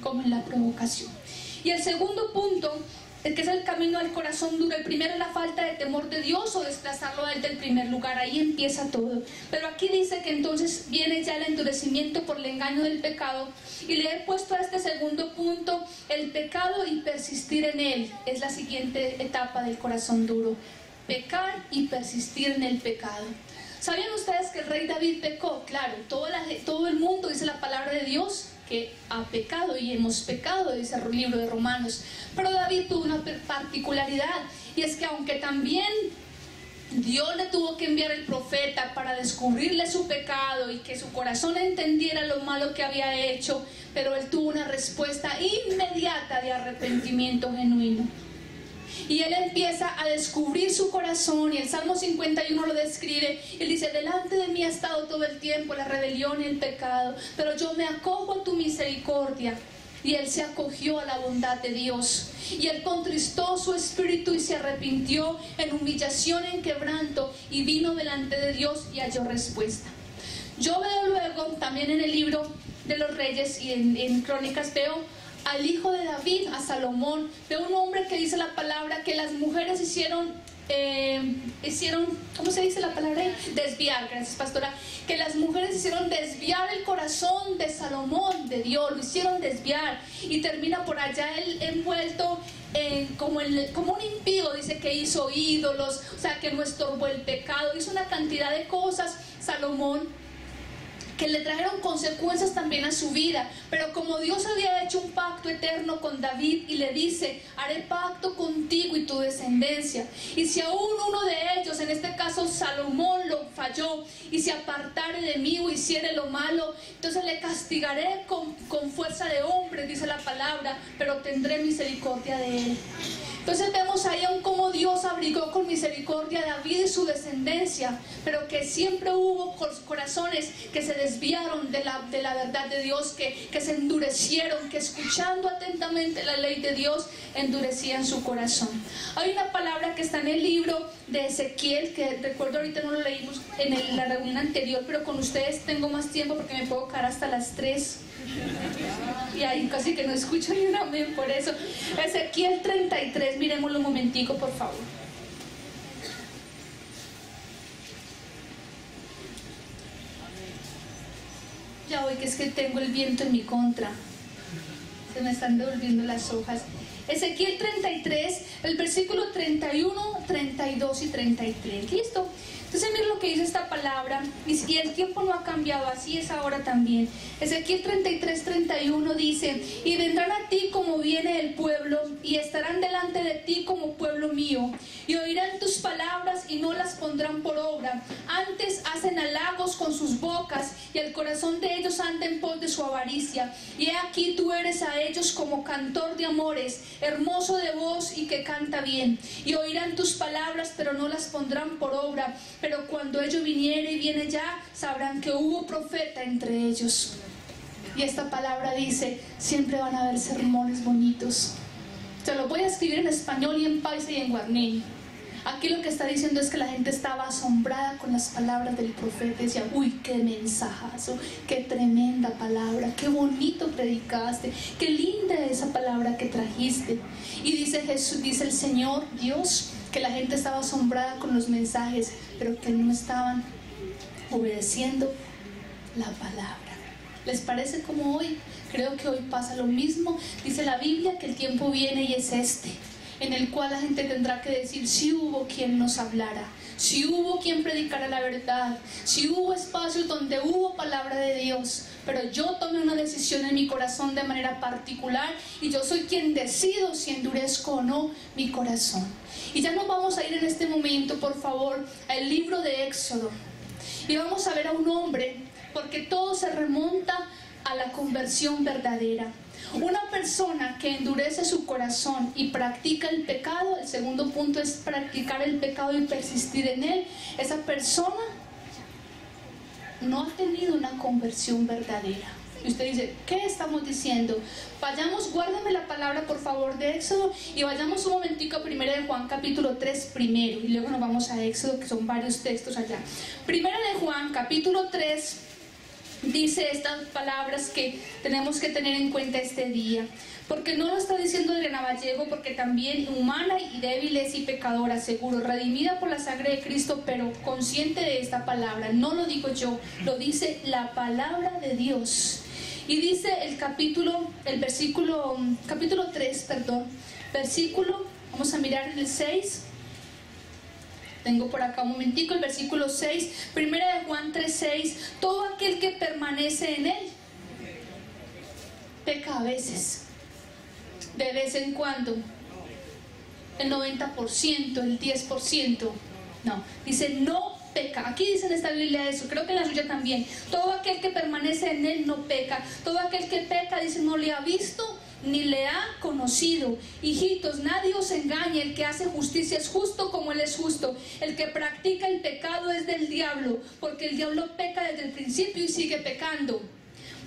como en la provocación. Y el segundo punto, que es el camino al corazón duro. El primero es la falta de temor de Dios o desplazarlo a Él del primer lugar. Ahí empieza todo. Pero aquí dice que entonces viene ya el endurecimiento por el engaño del pecado. Y le he puesto a este segundo punto, el pecado y persistir en él. Es la siguiente etapa del corazón duro. Pecar y persistir en el pecado. ¿Sabían ustedes que el rey David pecó? Claro, todo el mundo dice la palabra de Dios que ha pecado y hemos pecado, dice el libro de Romanos. Pero David tuvo una particularidad, y es que aunque también Dios le tuvo que enviar el profeta para descubrirle su pecado y que su corazón entendiera lo malo que había hecho, pero él tuvo una respuesta inmediata de arrepentimiento genuino. Y él empieza a descubrir su corazón, y el Salmo 51 lo describe. Él dice: delante de mí ha estado todo el tiempo la rebelión y el pecado, pero yo me acojo a tu misericordia. Y él se acogió a la bondad de Dios, y él contristó su espíritu y se arrepintió en humillación, en quebranto, y vino delante de Dios y halló respuesta. Yo veo luego también en el libro de los Reyes y en Crónicas, veo al hijo de David, a Salomón. Veo un hombre que dice la palabra que las mujeres hicieron, ¿cómo se dice la palabra? Desviar, gracias pastora. Que las mujeres hicieron desviar el corazón de Salomón, de Dios, lo hicieron desviar. Y termina por allá él envuelto como un impío, dice que hizo ídolos, o sea que no estorbó el pecado, hizo una cantidad de cosas, Salomón, que le trajeron consecuencias también a su vida. Pero como Dios había hecho un pacto eterno con David y le dice: haré pacto contigo y tu descendencia, y si aún uno de ellos, en este caso Salomón, lo falló y se apartare de mí o hiciere lo malo, entonces le castigaré con fuerza de hombre, dice la palabra, pero tendré misericordia de él. Entonces vemos ahí aún cómo Dios abrigó con misericordia a David y su descendencia, pero que siempre hubo corazones que se desviaron de la verdad de Dios, que se endurecieron, que escuchando atentamente la ley de Dios endurecían su corazón. Hay una palabra que está en el libro de Ezequiel, que recuerdo ahorita no lo leímos en la reunión anterior, pero con ustedes tengo más tiempo porque me puedo quedar hasta las 3. Y ahí casi que no escucho ni un amén por eso. Ezequiel 33, miremoslo un momentico por favor. Ya voy, que es que tengo el viento en mi contra, se me están devolviendo las hojas. Ezequiel 33, el versículo 31, 32 y 33. ¿Listo? Entonces miren lo que dice esta palabra, y el tiempo no ha cambiado, así es ahora también. Ezequiel 33, 31 dice: y vendrán a ti como viene el pueblo, y estarán delante de ti como pueblo mío, y oirán tus palabras y no las pondrán por obra. Antes hacen halagos con sus bocas, y el corazón de ellos anda en pos de su avaricia. Y he aquí tú eres a ellos como cantor de amores, hermoso de voz y que canta bien. Y oirán tus palabras, pero no las pondrán por obra. Pero cuando ello viniere, y viene ya, sabrán que hubo profeta entre ellos. Y esta palabra dice: siempre van a haber sermones bonitos. Te lo voy a escribir en español y en paisa y en guarneño. Aquí lo que está diciendo es que la gente estaba asombrada con las palabras del profeta. Decía: uy, qué mensajazo, qué tremenda palabra, qué bonito predicaste, qué linda esa palabra que trajiste. Y dice Jesús, dice el Señor Dios, que la gente estaba asombrada con los mensajes, pero que no estaban obedeciendo la palabra. ¿Les parece como hoy? Creo que hoy pasa lo mismo. Dice la Biblia que el tiempo viene, y es este, en el cual la gente tendrá que decir: si hubo quien nos hablara, si hubo quien predicara la verdad, si hubo espacios donde hubo palabra de Dios, pero yo tomé una decisión en mi corazón de manera particular, y yo soy quien decido si endurezco o no mi corazón. Y ya nos vamos a ir en este momento, por favor, al libro de Éxodo, y vamos a ver a un hombre, porque todo se remonta a la conversión verdadera. Una persona que endurece su corazón y practica el pecado, el segundo punto es practicar el pecado y persistir en él. Esa persona no ha tenido una conversión verdadera. Y usted dice: ¿qué estamos diciendo? Vayamos, guárdame la palabra por favor de Éxodo, y vayamos un momentico a 1 de Juan capítulo 3 primero, y luego nos vamos a Éxodo, que son varios textos allá. 1 de Juan capítulo 3, dice estas palabras que tenemos que tener en cuenta este día. Porque no lo está diciendo Adriana Vallejo, porque también humana y débil es y pecadora, seguro, redimida por la sangre de Cristo, pero consciente de esta palabra. No lo digo yo, lo dice la palabra de Dios. Y dice capítulo 3, versículo, vamos a mirar en el 6. Tengo por acá un momentico, el versículo 6, primera de Juan 3:6, todo aquel que permanece en él, peca a veces, de vez en cuando, el 90%, el 10%, no, dice no peca. Aquí dice en esta Biblia eso, creo que en la suya también, todo aquel que permanece en él no peca, todo aquel que peca, dice, no le ha visto ni le ha conocido. Hijitos, nadie os engañe, el que hace justicia es justo como él es justo, el que practica el pecado es del diablo, porque el diablo peca desde el principio y sigue pecando.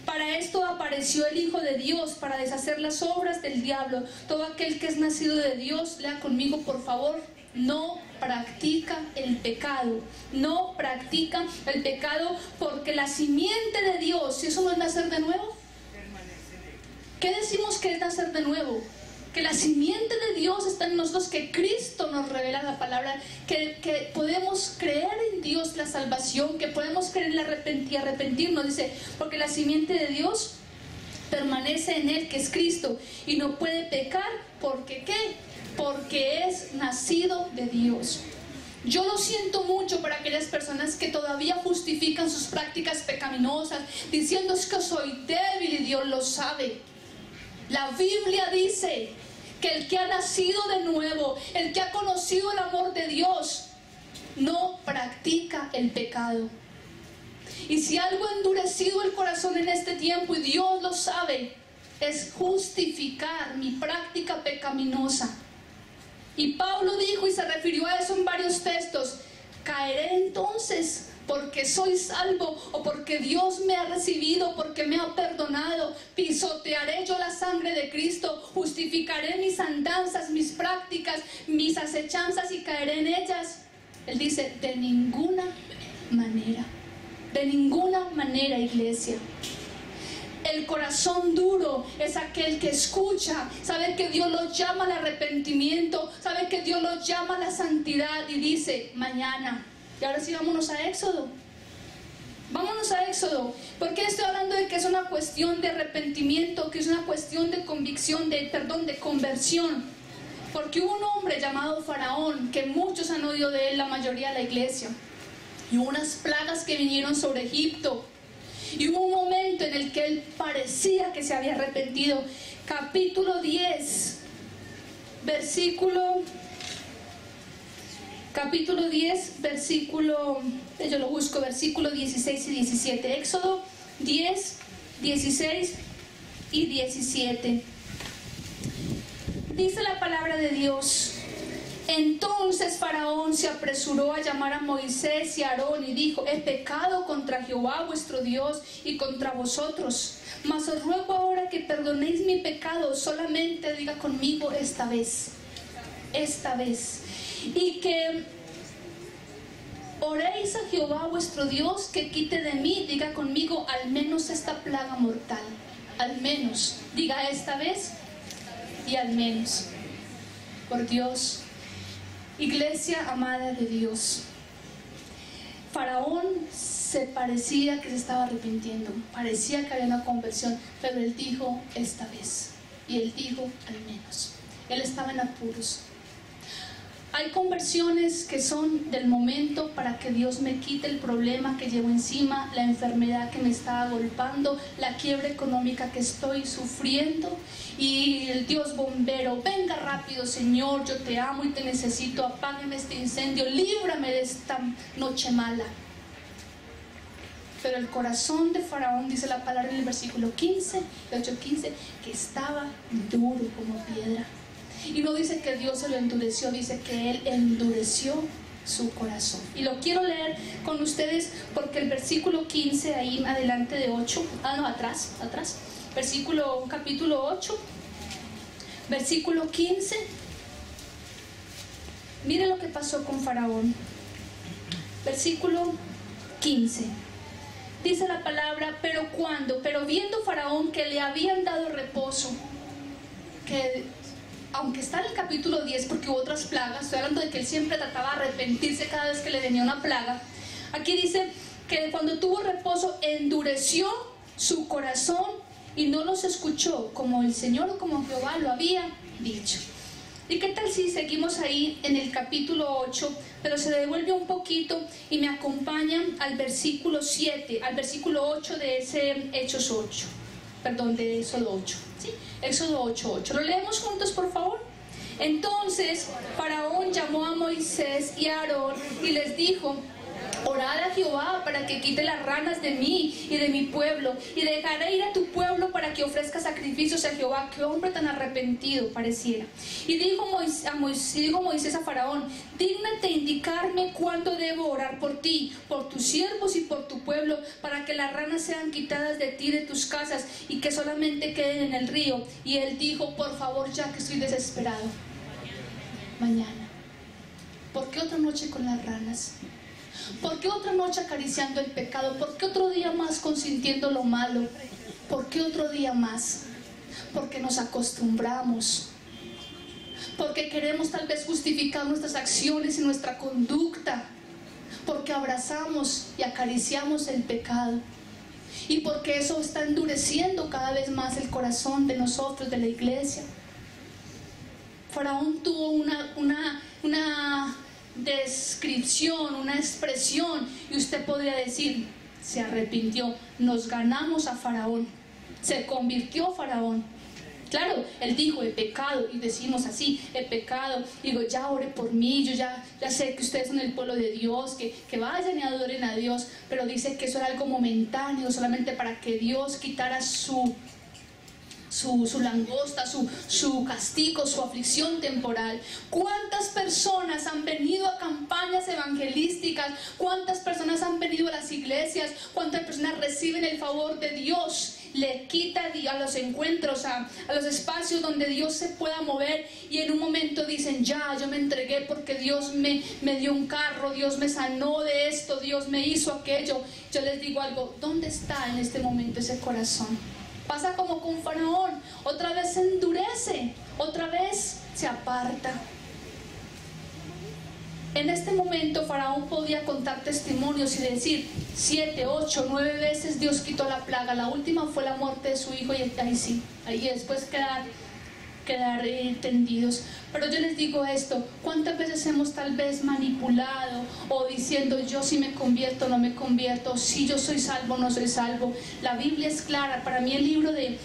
Para esto apareció el Hijo de Dios, para deshacer las obras del diablo. Todo aquel que es nacido de Dios, lea conmigo por favor, no practica el pecado, no practica el pecado, porque la simiente de Dios, ¿y eso no es nacer de nuevo? ¿Qué decimos que es nacer de nuevo? Que la simiente de Dios está en nosotros, que Cristo nos revela la palabra, que podemos creer en Dios la salvación, que podemos creer en arrepentirnos, dice, porque la simiente de Dios permanece en él, que es Cristo, y no puede pecar, ¿porque qué? Porque es nacido de Dios. Yo lo siento mucho para aquellas personas que todavía justifican sus prácticas pecaminosas, diciendo es que soy débil y Dios lo sabe. La Biblia dice que el que ha nacido de nuevo, el que ha conocido el amor de Dios, no practica el pecado. Y si algo ha endurecido el corazón en este tiempo, y Dios lo sabe, es justificar mi práctica pecaminosa. Y Pablo dijo y se refirió a eso en varios textos: caeré entonces porque soy salvo, o porque Dios me ha recibido, porque me ha perdonado. Pisotearé yo la sangre de Cristo, justificaré mis andanzas, mis prácticas, mis acechanzas y caeré en ellas. Él dice, de ninguna manera, iglesia. El corazón duro es aquel que escucha, sabe que Dios lo llama al arrepentimiento, sabe que Dios lo llama a la santidad y dice, mañana. Y ahora sí, vámonos a Éxodo. Vámonos a Éxodo. ¿Por qué estoy hablando de que es una cuestión de arrepentimiento, que es una cuestión de convicción, de conversión? Porque hubo un hombre llamado Faraón, que muchos han oído de él, la mayoría de la iglesia. Y hubo unas plagas que vinieron sobre Egipto. Y hubo un momento en el que él parecía que se había arrepentido. Capítulo 10, versículo 16 y 17. Éxodo 10, 16 y 17. Dice la palabra de Dios: entonces Faraón se apresuró a llamar a Moisés y a Aarón y dijo, he pecado contra Jehová vuestro Dios y contra vosotros, mas os ruego ahora que perdonéis mi pecado, solamente diga conmigo esta vez, y que oréis a Jehová vuestro Dios que quite de mí, diga conmigo, al menos esta plaga mortal, al menos, diga esta vez y al menos, por Dios. Iglesia amada de Dios, Faraón se parecía que se estaba arrepintiendo, parecía que había una conversión, pero él dijo esta vez, y él dijo al menos. Él estaba en apuros. Hay conversiones que son del momento para que Dios me quite el problema que llevo encima, la enfermedad que me está agolpando, la quiebra económica que estoy sufriendo, y el Dios bombero, venga rápido Señor, yo te amo y te necesito, apágueme este incendio, líbrame de esta noche mala. Pero el corazón de Faraón, dice la palabra en el versículo 15, 8:15, que estaba duro como piedra. Y no dice que Dios se lo endureció, dice que Él endureció su corazón. Y lo quiero leer con ustedes porque el versículo 15, ahí adelante de 8, atrás, capítulo 8, versículo 15. Mire lo que pasó con Faraón. Versículo 15. dice la palabra, pero viendo Faraón que le habían dado reposo, que aunque está en el capítulo 10 porque hubo otras plagas, estoy hablando de que él siempre trataba de arrepentirse cada vez que le venía una plaga, aquí dice que cuando tuvo reposo endureció su corazón y no los escuchó como el Señor o como Jehová lo había dicho. ¿Y qué tal si seguimos ahí en el capítulo 8, pero se devuelve un poquito y me acompañan al versículo 7, al versículo 8 de ese Hechos 8, perdón, de Éxodo 8, ¿sí? Éxodo 8:8. ¿Lo leemos juntos, por favor? Entonces Faraón llamó a Moisés y a Aarón y les dijo: orad a Jehová para que quite las ranas de mí y de mi pueblo, y dejaré ir a tu pueblo para que ofrezca sacrificios a Jehová. Qué hombre tan arrepentido pareciera. Y dijo Moisés a Faraón: dígnate indicarme cuándo debo orar por ti, por tus siervos y por tu pueblo, para que las ranas sean quitadas de ti y de tus casas, y que solamente queden en el río. Y él dijo: por favor, ya que estoy desesperado, mañana. ¿Por qué otra noche con las ranas? ¿Por qué otra noche acariciando el pecado? ¿Por qué otro día más consintiendo lo malo? ¿Por qué otro día más? Porque nos acostumbramos. Porque queremos tal vez justificar nuestras acciones y nuestra conducta. Porque abrazamos y acariciamos el pecado. Y porque eso está endureciendo cada vez más el corazón de nosotros, de la iglesia. Faraón tuvo una descripción, una expresión, y usted podría decir: se arrepintió. Nos ganamos a Faraón, se convirtió Faraón. Claro, él dijo: he pecado, y decimos así: he pecado. Digo: ya ore por mí, yo ya sé que ustedes son el pueblo de Dios, que vayan y adoren a Dios. Pero dice que eso era algo momentáneo, solamente para que Dios quitara su langosta, su castigo, su aflicción temporal. ¿Cuántas personas han venido a campañas evangelísticas? ¿Cuántas personas han venido a las iglesias? ¿Cuántas personas reciben el favor de Dios? Le quita a los encuentros, a los espacios donde Dios se pueda mover, y en un momento dicen: ya, yo me entregué porque Dios me dio un carro, Dios me sanó de esto, Dios me hizo aquello. Yo les digo algo: ¿dónde está en este momento ese corazón? Pasa como con Faraón, otra vez se endurece, otra vez se aparta. En este momento Faraón podía contar testimonios y decir: 7, 8, 9 veces Dios quitó la plaga. La última fue la muerte de su hijo, y ahí sí, ahí después quedar tendidos. Pero yo les digo esto: ¿cuántas veces hemos tal vez manipulado o diciendo: yo sí me convierto, no me convierto, si yo soy salvo, no soy salvo? La Biblia es clara. Para mí el libro de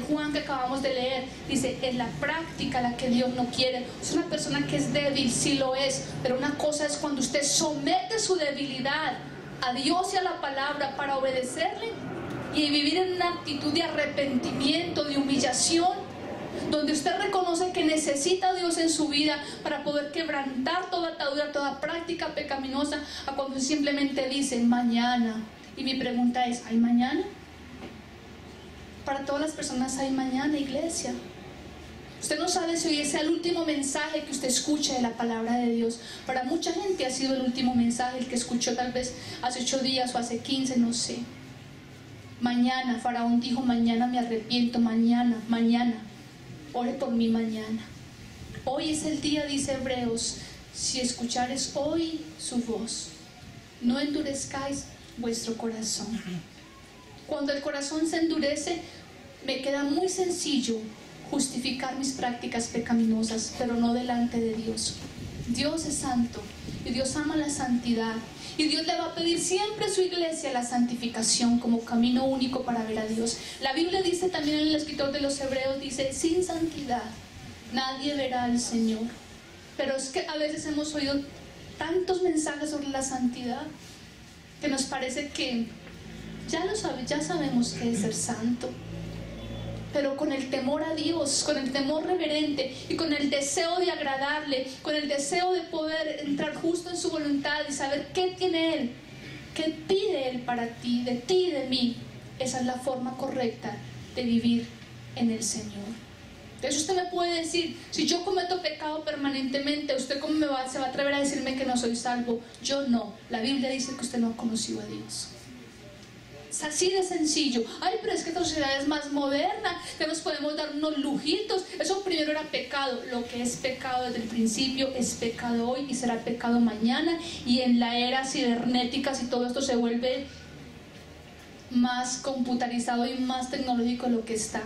Juan que acabamos de leer dice: es la práctica la que Dios no quiere. Es una persona que es débil, sí lo es, pero una cosa es cuando usted somete su debilidad a Dios y a la palabra para obedecerle y vivir en una actitud de arrepentimiento, de humillación, donde usted reconoce que necesita a Dios en su vida para poder quebrantar toda atadura, toda práctica pecaminosa, a cuando simplemente dice: mañana. Y mi pregunta es: ¿hay mañana? Para todas las personas hay mañana, iglesia. Usted no sabe si hoy es el último mensaje que usted escuche de la palabra de Dios. Para mucha gente ha sido el último mensaje, el que escuchó tal vez hace 8 días o hace 15, no sé. Mañana, Faraón dijo: mañana me arrepiento, mañana. Ore por mí mañana. Hoy es el día, dice Hebreos: si escuchares hoy su voz, no endurezcáis vuestro corazón. Cuando el corazón se endurece, me queda muy sencillo justificar mis prácticas pecaminosas, pero no delante de Dios. Dios es santo y Dios ama la santidad, y Dios le va a pedir siempre a su iglesia la santificación como camino único para ver a Dios. La Biblia dice también, en el escritor de los Hebreos dice: sin santidad nadie verá al Señor. Pero es que a veces hemos oído tantos mensajes sobre la santidad que nos parece que ya sabemos qué es ser santo. Pero con el temor a Dios, con el temor reverente y con el deseo de agradarle, con el deseo de poder entrar justo en su voluntad y saber qué tiene Él, qué pide Él para ti, de ti y de mí. Esa es la forma correcta de vivir en el Señor. Entonces usted me puede decir: si yo cometo pecado permanentemente, ¿usted cómo se va a atrever a decirme que no soy salvo? Yo no. La Biblia dice que usted no ha conocido a Dios. Es así de sencillo. Ay, pero es que esta sociedad es más moderna, que nos podemos dar unos lujitos. Eso primero era pecado. Lo que es pecado desde el principio es pecado hoy y será pecado mañana. Y en la era cibernética, si todo esto se vuelve más computarizado y más tecnológico de lo que está,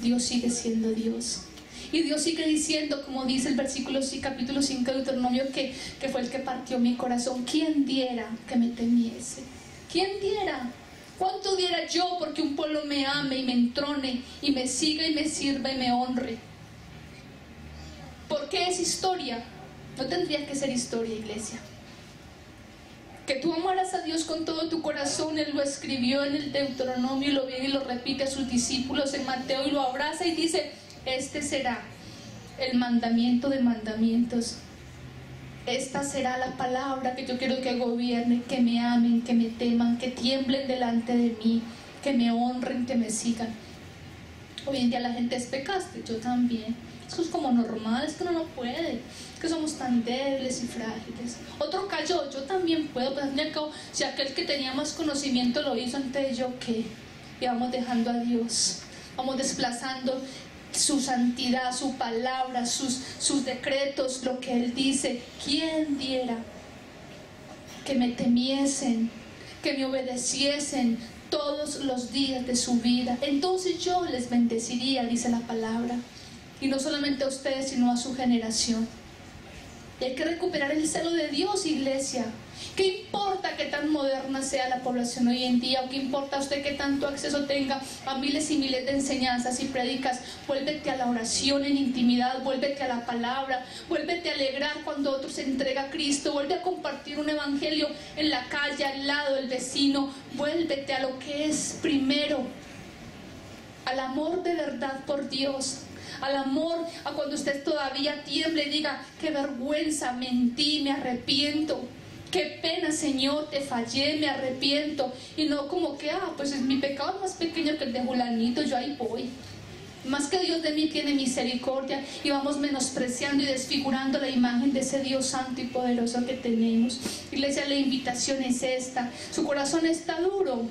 Dios sigue siendo Dios. Y Dios sigue diciendo, como dice el versículo capítulo 5 de Deuteronomio, que fue el que partió mi corazón. ¿Quién diera que me temiese? ¿Quién diera? ¿Cuánto diera yo porque un pueblo me ame y me entrone y me siga y me sirva y me honre? ¿Por qué es historia? No tendría que ser historia, iglesia. Que tú amaras a Dios con todo tu corazón. Él lo escribió en el Deuteronomio y lo viene y lo repite a sus discípulos en Mateo y lo abraza y dice: este será el mandamiento de mandamientos. Esta será la palabra que yo quiero que gobierne, que me amen, que me teman, que tiemblen delante de mí, que me honren, que me sigan. Hoy en día la gente es pecaste, yo también. Eso es como normal, es que uno no puede, que somos tan débiles y frágiles. Otro cayó, yo también puedo, pero al fin y al cabo, si aquel que tenía más conocimiento lo hizo, entonces yo qué. Y vamos dejando a Dios, vamos desplazando su santidad, su palabra, sus decretos, lo que Él dice. ¿Quién diera que me temiesen, que me obedeciesen todos los días de su vida? Entonces yo les bendeciría, dice la palabra. Y no solamente a ustedes, sino a su generación. Y hay que recuperar el celo de Dios, iglesia. ¿Qué importa que tan moderna sea la población hoy en día? ¿O qué importa a usted que tanto acceso tenga a miles y miles de enseñanzas y prédicas? Vuélvete a la oración en intimidad, vuélvete a la palabra, vuélvete a alegrar cuando otro se entrega a Cristo, vuelve a compartir un evangelio en la calle, al lado del vecino. Vuélvete a lo que es primero, al amor de verdad por Dios. Al amor, a cuando usted todavía tiemble y diga: qué vergüenza, mentí, me arrepiento. Qué pena, Señor, te fallé, me arrepiento. Y no como que, pues es mi pecado más pequeño que el de Julanito, yo ahí voy. Más que Dios de mí tiene misericordia, y vamos menospreciando y desfigurando la imagen de ese Dios santo y poderoso que tenemos. Iglesia, la invitación es esta. Su corazón está duro.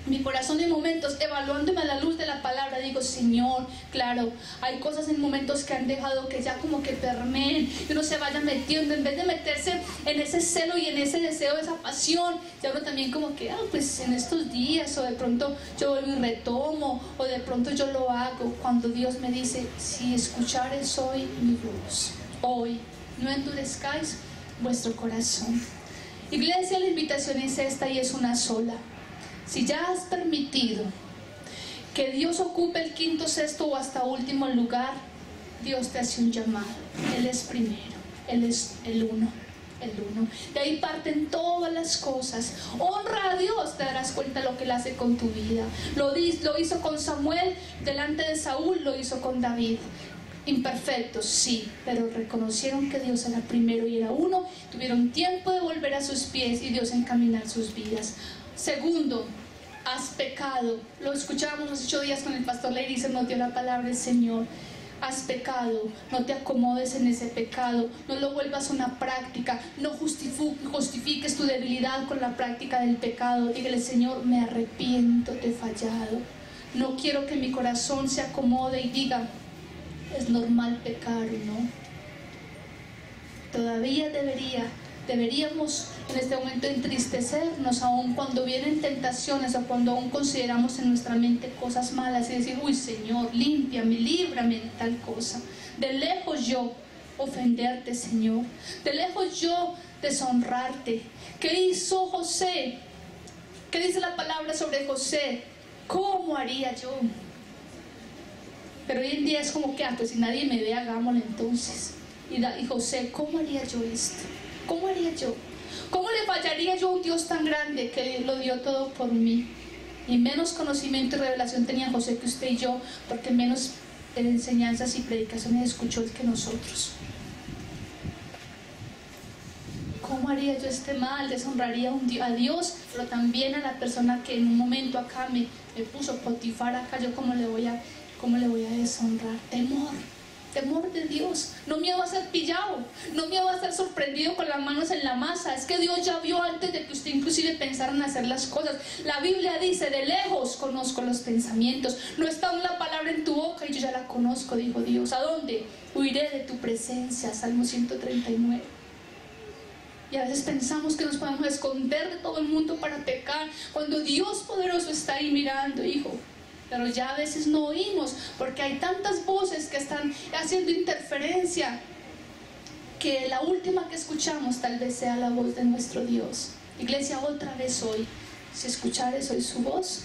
Mi corazón en momentos, evaluándome a la luz de la palabra, digo: Señor, claro, hay cosas en momentos que han dejado que ya como que permeen, que uno se vaya metiendo, en vez de meterse en ese celo y en ese deseo, esa pasión, ya uno también como que, pues en estos días, o de pronto yo vuelvo y retomo, o de pronto yo lo hago, cuando Dios me dice: si escuchares hoy mi voz, hoy, no endurezcáis vuestro corazón. Iglesia, la invitación es esta y es una sola. Si ya has permitido que Dios ocupe el quinto, sexto o hasta último lugar, Dios te hace un llamado. Él es primero, Él es el uno. De ahí parten todas las cosas. Honra a Dios, te darás cuenta de lo que Él hace con tu vida. Lo hizo con Samuel delante de Saúl, lo hizo con David. Imperfectos, sí, pero reconocieron que Dios era primero y era uno. Tuvieron tiempo de volver a sus pies y Dios encaminar sus vidas. Segundo, has pecado. Lo escuchábamos hace 8 días con el pastor Ley, se nos dio la palabra del Señor. Has pecado, no te acomodes en ese pecado, no lo vuelvas una práctica, no justifiques tu debilidad con la práctica del pecado. Dígale: Señor, me arrepiento, te he fallado. No quiero que mi corazón se acomode y diga: es normal pecar, ¿no? Todavía deberíamos en este momento entristecernos aún cuando vienen tentaciones, o cuando aún consideramos en nuestra mente cosas malas, y decir: uy, Señor, límpiame, líbrame de tal cosa. De lejos yo ofenderte, Señor, de lejos yo deshonrarte. ¿Qué hizo José? ¿Qué dice la palabra sobre José? ¿Cómo haría yo? Pero hoy en día es como que, pues si nadie me ve, hagámoslo entonces. Y José: ¿cómo haría yo esto? ¿Cómo haría yo? ¿Cómo le fallaría yo a un Dios tan grande que lo dio todo por mí? Y menos conocimiento y revelación tenía José que usted y yo, porque menos enseñanzas y predicaciones escuchó él que nosotros. ¿Cómo haría yo este mal? Deshonraría a Dios, pero también a la persona que en un momento acá me puso Potifar acá. Yo ¿cómo le voy a deshonrar? Temor. Temor de Dios, no miedo a ser pillado, no miedo a ser sorprendido con las manos en la masa. Es que Dios ya vio antes de que usted inclusive pensara en hacer las cosas. La Biblia dice, de lejos conozco los pensamientos. No está una palabra en tu boca y yo ya la conozco, dijo Dios. ¿A dónde? Huiré de tu presencia, Salmo 139. Y a veces pensamos que nos podemos esconder de todo el mundo para pecar, cuando Dios poderoso está ahí mirando, hijo. Pero ya a veces no oímos, porque hay tantas voces que están haciendo interferencia, que la última que escuchamos tal vez sea la voz de nuestro Dios. Iglesia, otra vez hoy, si escuchares hoy su voz,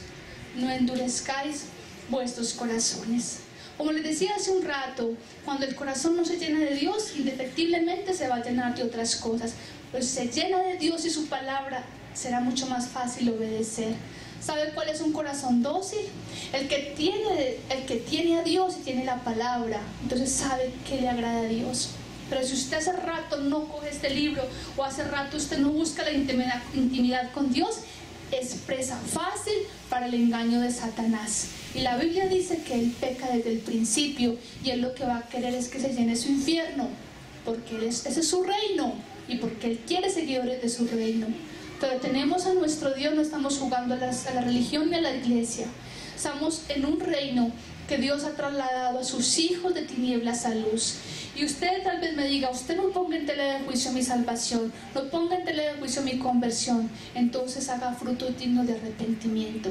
no endurezcáis vuestros corazones. Como les decía hace un rato, cuando el corazón no se llena de Dios, indefectiblemente se va a llenar de otras cosas. Pero si se llena de Dios y su palabra, será mucho más fácil obedecer. ¿Sabe cuál es un corazón dócil? El que tiene a Dios y tiene la palabra, entonces sabe que le agrada a Dios. Pero si usted hace rato no coge este libro, o hace rato usted no busca la intimidad con Dios, es presa fácil para el engaño de Satanás. Y la Biblia dice que él peca desde el principio, y él lo que va a querer es que se llene su infierno, porque ese es su reino, y porque él quiere seguidores de su reino. Pero tenemos a nuestro Dios, no estamos jugando a la religión ni a la iglesia. Estamos en un reino que Dios ha trasladado a sus hijos de tinieblas a luz. Y usted tal vez me diga, usted no ponga en tela de juicio mi salvación, no ponga en tela de juicio mi conversión. Entonces haga frutos dignos de arrepentimiento.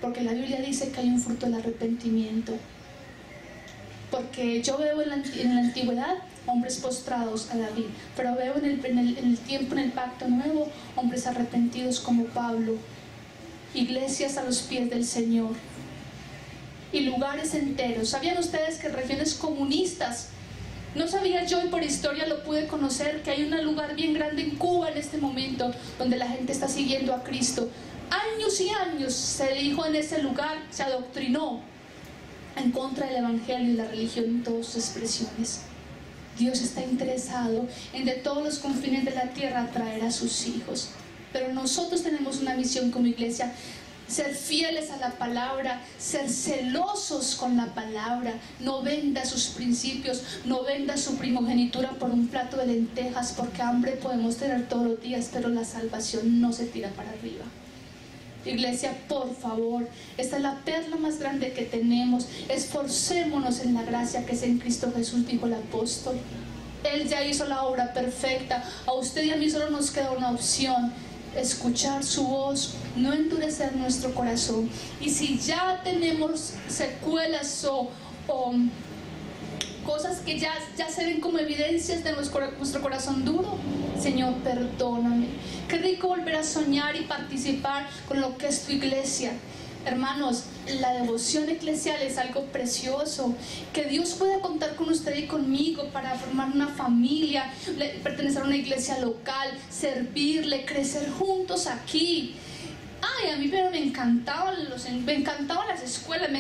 Porque la Biblia dice que hay un fruto del arrepentimiento. Porque yo veo en la antigüedad hombres postrados a David, pero veo en el tiempo, en el pacto nuevo, hombres arrepentidos como Pablo, iglesias a los pies del Señor y lugares enteros. ¿Sabían ustedes que regiones comunistas? No sabía yo, y por historia lo pude conocer, que hay un lugar bien grande en Cuba en este momento donde la gente está siguiendo a Cristo. Años y años se dijo en ese lugar, se adoctrinó en contra del evangelio y la religión en todas sus expresiones. Dios está interesado en de todos los confines de la tierra atraer a sus hijos. Pero nosotros tenemos una misión como iglesia: ser fieles a la palabra, ser celosos con la palabra. No venda sus principios, no venda su primogenitura por un plato de lentejas, porque hambre podemos tener todos los días, pero la salvación no se tira para arriba. Iglesia, por favor, esta es la perla más grande que tenemos. Esforcémonos en la gracia que es en Cristo Jesús, dijo el apóstol. Él ya hizo la obra perfecta. A usted y a mí solo nos queda una opción: escuchar su voz, no endurecer nuestro corazón. Y si ya tenemos secuelas o cosas que ya se ven como evidencias de nuestro corazón duro, Señor, perdóname. Qué rico volver a soñar y participar con lo que es tu iglesia. Hermanos, la devoción eclesial es algo precioso. Que Dios pueda contar con usted y conmigo para formar una familia, pertenecer a una iglesia local, servirle, crecer juntos aquí. Ay, a mí pero me encantaban las escuelas.